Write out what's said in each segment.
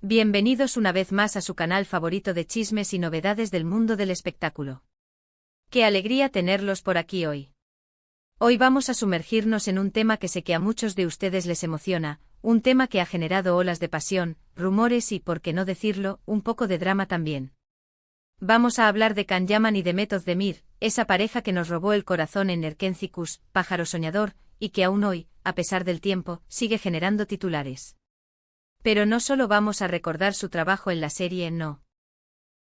Bienvenidos una vez más a su canal favorito de chismes y novedades del mundo del espectáculo. ¡Qué alegría tenerlos por aquí hoy! Hoy vamos a sumergirnos en un tema que sé que a muchos de ustedes les emociona, un tema que ha generado olas de pasión, rumores y, por qué no decirlo, un poco de drama también. Vamos a hablar de Can Yaman y Demet Özdemir, esa pareja que nos robó el corazón en Erkenzikuş, Pájaro Soñador, y que aún hoy, a pesar del tiempo, sigue generando titulares. Pero no solo vamos a recordar su trabajo en la serie, no.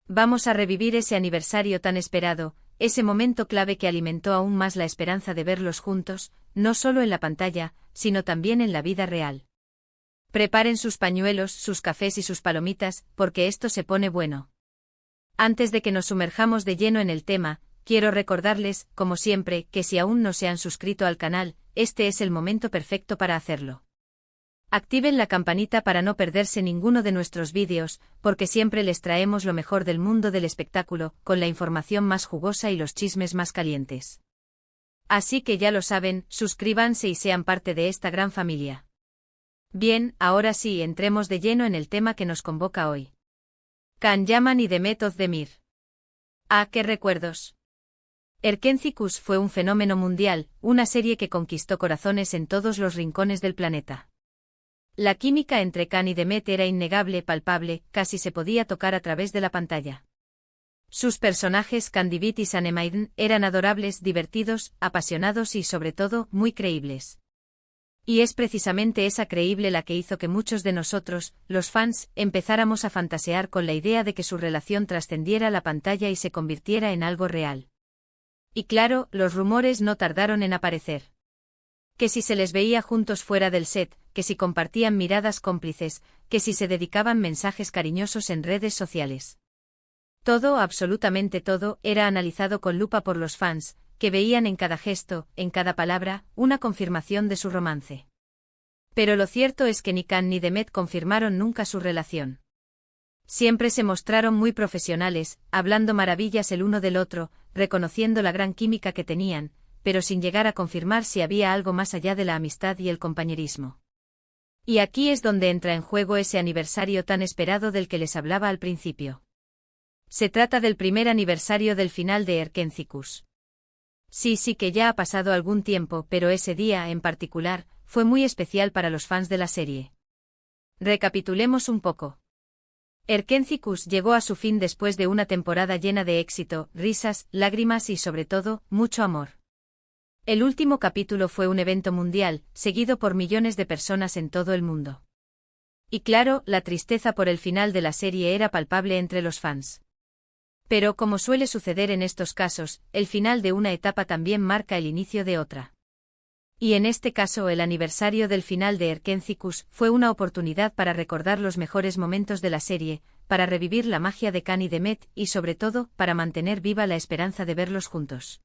Vamos a revivir ese aniversario tan esperado, ese momento clave que alimentó aún más la esperanza de verlos juntos, no solo en la pantalla, sino también en la vida real. Preparen sus pañuelos, sus cafés y sus palomitas, porque esto se pone bueno. Antes de que nos sumerjamos de lleno en el tema, quiero recordarles, como siempre, que si aún no se han suscrito al canal, este es el momento perfecto para hacerlo. Activen la campanita para no perderse ninguno de nuestros vídeos, porque siempre les traemos lo mejor del mundo del espectáculo, con la información más jugosa y los chismes más calientes. Así que ya lo saben, suscríbanse y sean parte de esta gran familia. Bien, ahora sí, entremos de lleno en el tema que nos convoca hoy. Can Yaman y Demet Özdemir. ¡Ah, qué recuerdos! Erkenzikuş fue un fenómeno mundial, una serie que conquistó corazones en todos los rincones del planeta. La química entre Can y Demet era innegable, palpable, casi se podía tocar a través de la pantalla. Sus personajes Candivit y Sanemaiden eran adorables, divertidos, apasionados y sobre todo, muy creíbles. Y es precisamente esa creíble la que hizo que muchos de nosotros, los fans, empezáramos a fantasear con la idea de que su relación trascendiera la pantalla y se convirtiera en algo real. Y claro, los rumores no tardaron en aparecer. Que si se les veía juntos fuera del set, que si compartían miradas cómplices, que si se dedicaban mensajes cariñosos en redes sociales. Todo, absolutamente todo, era analizado con lupa por los fans, que veían en cada gesto, en cada palabra, una confirmación de su romance. Pero lo cierto es que ni Can ni Demet confirmaron nunca su relación. Siempre se mostraron muy profesionales, hablando maravillas el uno del otro, reconociendo la gran química que tenían, pero sin llegar a confirmar si había algo más allá de la amistad y el compañerismo. Y aquí es donde entra en juego ese aniversario tan esperado del que les hablaba al principio. Se trata del primer aniversario del final de Erkenzikuş. Sí que ya ha pasado algún tiempo, pero ese día, en particular, fue muy especial para los fans de la serie. Recapitulemos un poco. Erkenzikuş llegó a su fin después de una temporada llena de éxito, risas, lágrimas y sobre todo, mucho amor. El último capítulo fue un evento mundial, seguido por millones de personas en todo el mundo. Y claro, la tristeza por el final de la serie era palpable entre los fans. Pero como suele suceder en estos casos, el final de una etapa también marca el inicio de otra. Y en este caso el aniversario del final de Erkenzikuş fue una oportunidad para recordar los mejores momentos de la serie, para revivir la magia de Can y Demet y sobre todo, para mantener viva la esperanza de verlos juntos.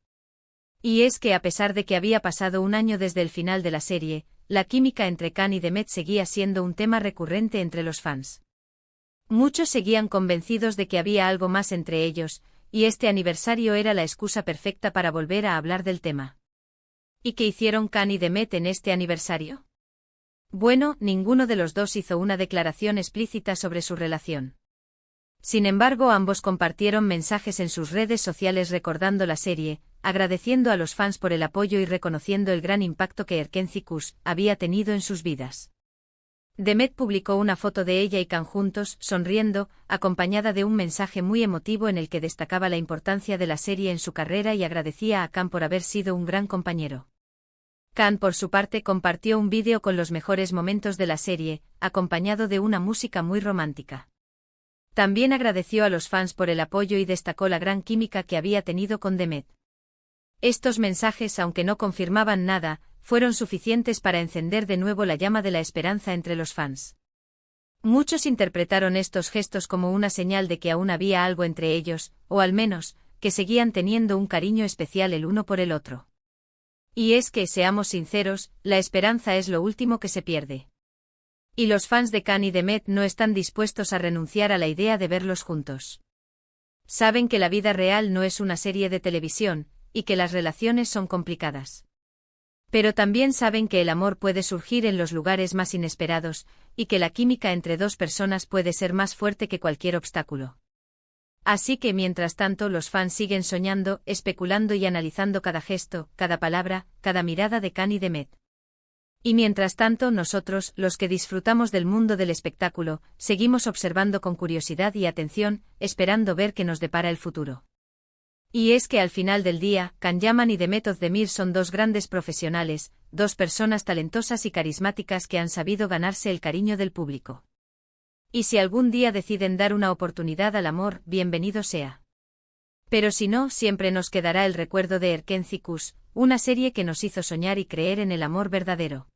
Y es que a pesar de que había pasado un año desde el final de la serie, la química entre Can y Demet seguía siendo un tema recurrente entre los fans. Muchos seguían convencidos de que había algo más entre ellos, y este aniversario era la excusa perfecta para volver a hablar del tema. ¿Y qué hicieron Can y Demet en este aniversario? Bueno, ninguno de los dos hizo una declaración explícita sobre su relación. Sin embargo, ambos compartieron mensajes en sus redes sociales recordando la serie, agradeciendo a los fans por el apoyo y reconociendo el gran impacto que Erkenzikuş había tenido en sus vidas. Demet publicó una foto de ella y Can juntos, sonriendo, acompañada de un mensaje muy emotivo en el que destacaba la importancia de la serie en su carrera y agradecía a Can por haber sido un gran compañero. Can, por su parte, compartió un vídeo con los mejores momentos de la serie, acompañado de una música muy romántica. También agradeció a los fans por el apoyo y destacó la gran química que había tenido con Demet. Estos mensajes, aunque no confirmaban nada, fueron suficientes para encender de nuevo la llama de la esperanza entre los fans. Muchos interpretaron estos gestos como una señal de que aún había algo entre ellos, o al menos, que seguían teniendo un cariño especial el uno por el otro. Y es que, seamos sinceros, la esperanza es lo último que se pierde. Y los fans de Can y Demet no están dispuestos a renunciar a la idea de verlos juntos. Saben que la vida real no es una serie de televisión, y que las relaciones son complicadas. Pero también saben que el amor puede surgir en los lugares más inesperados, y que la química entre dos personas puede ser más fuerte que cualquier obstáculo. Así que mientras tanto los fans siguen soñando, especulando y analizando cada gesto, cada palabra, cada mirada de Khan y Demet. Y mientras tanto nosotros, los que disfrutamos del mundo del espectáculo, seguimos observando con curiosidad y atención, esperando ver qué nos depara el futuro. Y es que al final del día, Can Yaman y Demet Özdemir son dos grandes profesionales, dos personas talentosas y carismáticas que han sabido ganarse el cariño del público. Y si algún día deciden dar una oportunidad al amor, bienvenido sea. Pero si no, siempre nos quedará el recuerdo de Erkenci-Kuş, una serie que nos hizo soñar y creer en el amor verdadero.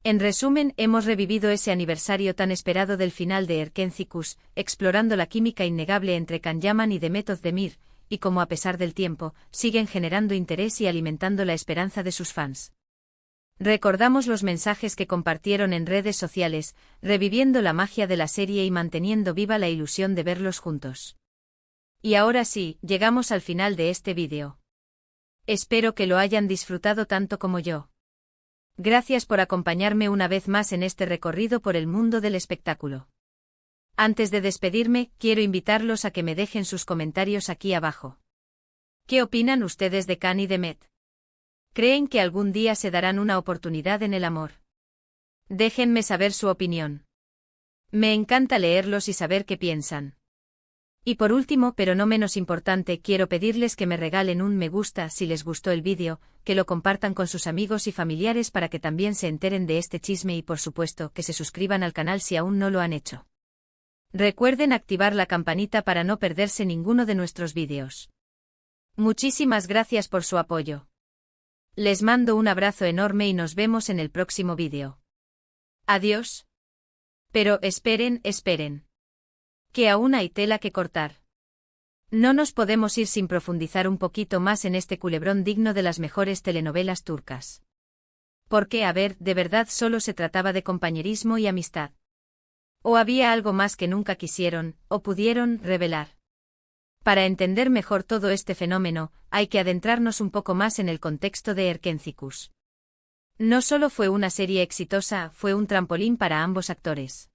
En resumen, hemos revivido ese aniversario tan esperado del final de Erkenci-Kuş, explorando la química innegable entre Can Yaman y Demet Özdemir, y como a pesar del tiempo, siguen generando interés y alimentando la esperanza de sus fans. Recordamos los mensajes que compartieron en redes sociales, reviviendo la magia de la serie y manteniendo viva la ilusión de verlos juntos. Y ahora sí, llegamos al final de este vídeo. Espero que lo hayan disfrutado tanto como yo. Gracias por acompañarme una vez más en este recorrido por el mundo del espectáculo. Antes de despedirme, quiero invitarlos a que me dejen sus comentarios aquí abajo. ¿Qué opinan ustedes de Khan y Demet? ¿Creen que algún día se darán una oportunidad en el amor? Déjenme saber su opinión. Me encanta leerlos y saber qué piensan. Y por último, pero no menos importante, quiero pedirles que me regalen un me gusta si les gustó el vídeo, que lo compartan con sus amigos y familiares para que también se enteren de este chisme y por supuesto que se suscriban al canal si aún no lo han hecho. Recuerden activar la campanita para no perderse ninguno de nuestros vídeos. Muchísimas gracias por su apoyo. Les mando un abrazo enorme y nos vemos en el próximo vídeo. Adiós. Pero esperen. Que aún hay tela que cortar. No nos podemos ir sin profundizar un poquito más en este culebrón digno de las mejores telenovelas turcas. Porque, a ver, ¿de verdad solo se trataba de compañerismo y amistad? ¿O había algo más que nunca quisieron, o pudieron, revelar? Para entender mejor todo este fenómeno, hay que adentrarnos un poco más en el contexto de Erkenci-Kuş. No solo fue una serie exitosa, fue un trampolín para ambos actores.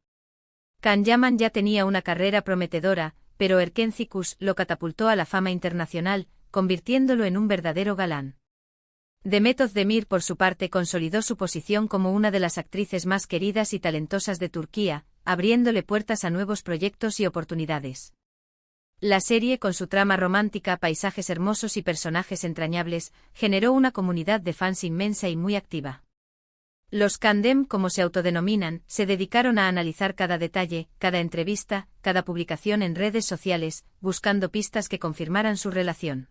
Can Yaman ya tenía una carrera prometedora, pero Erkenci-Kuş lo catapultó a la fama internacional, convirtiéndolo en un verdadero galán. Demet Özdemir, por su parte, consolidó su posición como una de las actrices más queridas y talentosas de Turquía, abriéndole puertas a nuevos proyectos y oportunidades. La serie, con su trama romántica, paisajes hermosos y personajes entrañables, generó una comunidad de fans inmensa y muy activa. Los Kandem, como se autodenominan, se dedicaron a analizar cada detalle, cada entrevista, cada publicación en redes sociales, buscando pistas que confirmaran su relación.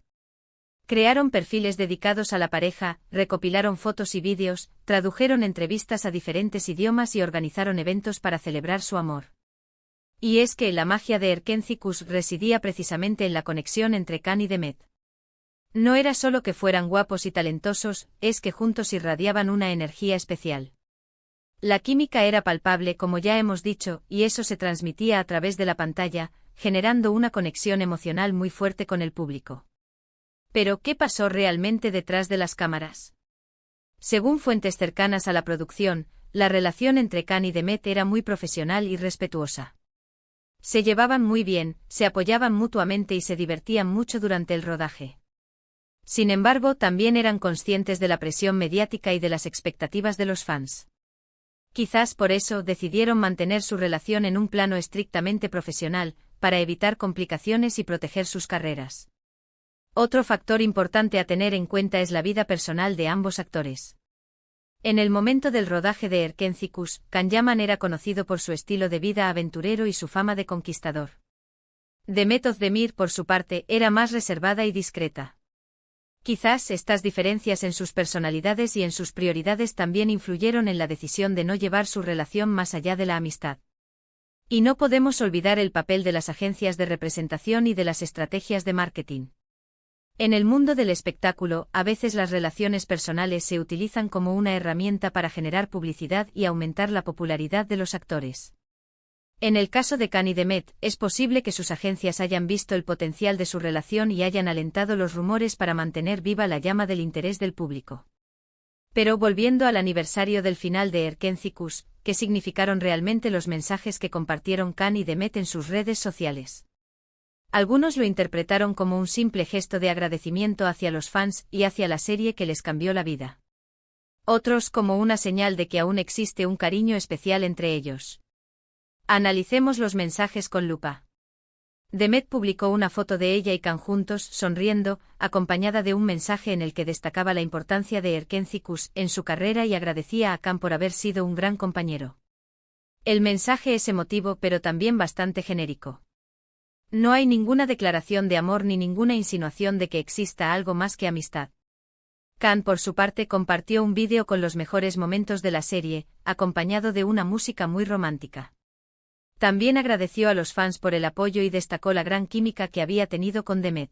Crearon perfiles dedicados a la pareja, recopilaron fotos y vídeos, tradujeron entrevistas a diferentes idiomas y organizaron eventos para celebrar su amor. Y es que la magia de Erkenci-Kuş residía precisamente en la conexión entre Khan y Demet. No era solo que fueran guapos y talentosos, es que juntos irradiaban una energía especial. La química era palpable, como ya hemos dicho, y eso se transmitía a través de la pantalla, generando una conexión emocional muy fuerte con el público. Pero, ¿qué pasó realmente detrás de las cámaras? Según fuentes cercanas a la producción, la relación entre Khan y Demet era muy profesional y respetuosa. Se llevaban muy bien, se apoyaban mutuamente y se divertían mucho durante el rodaje. Sin embargo, también eran conscientes de la presión mediática y de las expectativas de los fans. Quizás por eso decidieron mantener su relación en un plano estrictamente profesional, para evitar complicaciones y proteger sus carreras. Otro factor importante a tener en cuenta es la vida personal de ambos actores. En el momento del rodaje de Erkenci-Kuş, Can Yaman era conocido por su estilo de vida aventurero y su fama de conquistador. Demet Özdemir, por su parte, era más reservada y discreta. Quizás estas diferencias en sus personalidades y en sus prioridades también influyeron en la decisión de no llevar su relación más allá de la amistad. Y no podemos olvidar el papel de las agencias de representación y de las estrategias de marketing. En el mundo del espectáculo, a veces las relaciones personales se utilizan como una herramienta para generar publicidad y aumentar la popularidad de los actores. En el caso de Khan y Demet, es posible que sus agencias hayan visto el potencial de su relación y hayan alentado los rumores para mantener viva la llama del interés del público. Pero volviendo al aniversario del final de Erkenci-Kuş, qué significaron realmente los mensajes que compartieron Khan y Demet en sus redes sociales. Algunos lo interpretaron como un simple gesto de agradecimiento hacia los fans y hacia la serie que les cambió la vida. Otros como una señal de que aún existe un cariño especial entre ellos. Analicemos los mensajes con lupa. Demet publicó una foto de ella y Khan juntos, sonriendo, acompañada de un mensaje en el que destacaba la importancia de Erkenci en su carrera y agradecía a Khan por haber sido un gran compañero. El mensaje es emotivo pero también bastante genérico. No hay ninguna declaración de amor ni ninguna insinuación de que exista algo más que amistad. Khan por su parte compartió un vídeo con los mejores momentos de la serie, acompañado de una música muy romántica. También agradeció a los fans por el apoyo y destacó la gran química que había tenido con Demet.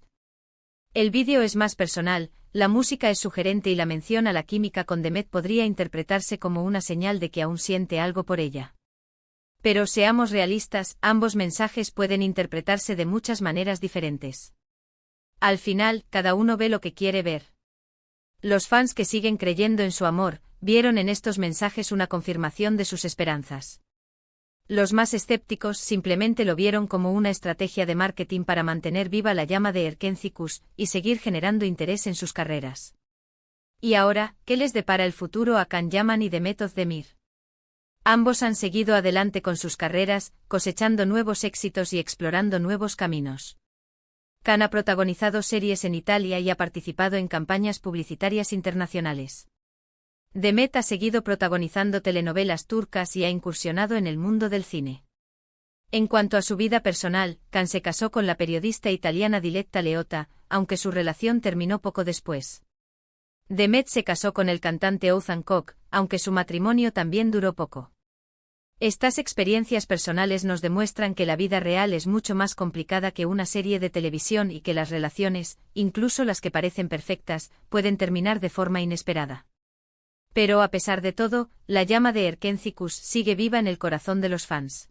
El vídeo es más personal, la música es sugerente y la mención a la química con Demet podría interpretarse como una señal de que aún siente algo por ella. Pero seamos realistas, ambos mensajes pueden interpretarse de muchas maneras diferentes. Al final, cada uno ve lo que quiere ver. Los fans que siguen creyendo en su amor, vieron en estos mensajes una confirmación de sus esperanzas. Los más escépticos simplemente lo vieron como una estrategia de marketing para mantener viva la llama de Erkenci y seguir generando interés en sus carreras. Y ahora, ¿qué les depara el futuro a Khan Yaman y Demet Özdemir? Ambos han seguido adelante con sus carreras, cosechando nuevos éxitos y explorando nuevos caminos. Khan ha protagonizado series en Italia y ha participado en campañas publicitarias internacionales. Demet ha seguido protagonizando telenovelas turcas y ha incursionado en el mundo del cine. En cuanto a su vida personal, Khan se casó con la periodista italiana Diletta Leotta, aunque su relación terminó poco después. Demet se casó con el cantante Ozan Koç, aunque su matrimonio también duró poco. Estas experiencias personales nos demuestran que la vida real es mucho más complicada que una serie de televisión y que las relaciones, incluso las que parecen perfectas, pueden terminar de forma inesperada. Pero a pesar de todo, la llama de Erkenci sigue viva en el corazón de los fans.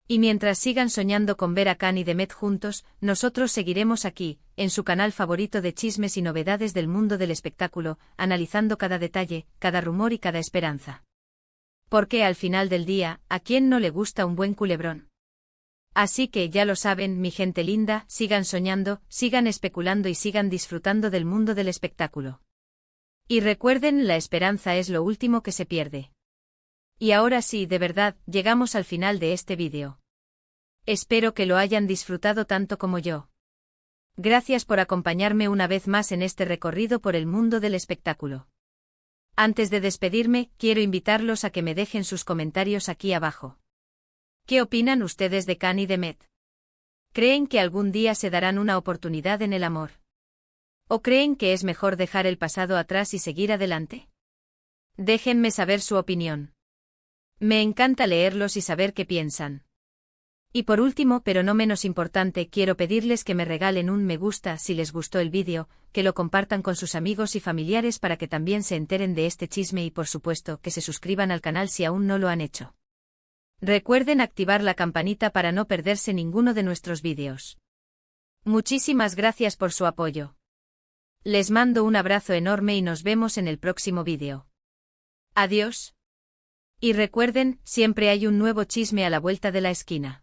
Y mientras sigan soñando con ver a Khan y Demet juntos, nosotros seguiremos aquí, en su canal favorito de chismes y novedades del mundo del espectáculo, analizando cada detalle, cada rumor y cada esperanza. Porque al final del día, ¿a quién no le gusta un buen culebrón? Así que ya lo saben, mi gente linda, sigan soñando, sigan especulando y sigan disfrutando del mundo del espectáculo. Y recuerden, la esperanza es lo último que se pierde. Y ahora sí, de verdad, llegamos al final de este vídeo. Espero que lo hayan disfrutado tanto como yo. Gracias por acompañarme una vez más en este recorrido por el mundo del espectáculo. Antes de despedirme, quiero invitarlos a que me dejen sus comentarios aquí abajo. ¿Qué opinan ustedes de Khan y Demet? ¿Creen que algún día se darán una oportunidad en el amor? ¿O creen que es mejor dejar el pasado atrás y seguir adelante? Déjenme saber su opinión. Me encanta leerlos y saber qué piensan. Y por último, pero no menos importante, quiero pedirles que me regalen un me gusta si les gustó el vídeo, que lo compartan con sus amigos y familiares para que también se enteren de este chisme y por supuesto que se suscriban al canal si aún no lo han hecho. Recuerden activar la campanita para no perderse ninguno de nuestros vídeos. Muchísimas gracias por su apoyo. Les mando un abrazo enorme y nos vemos en el próximo vídeo. Adiós. Y recuerden, siempre hay un nuevo chisme a la vuelta de la esquina.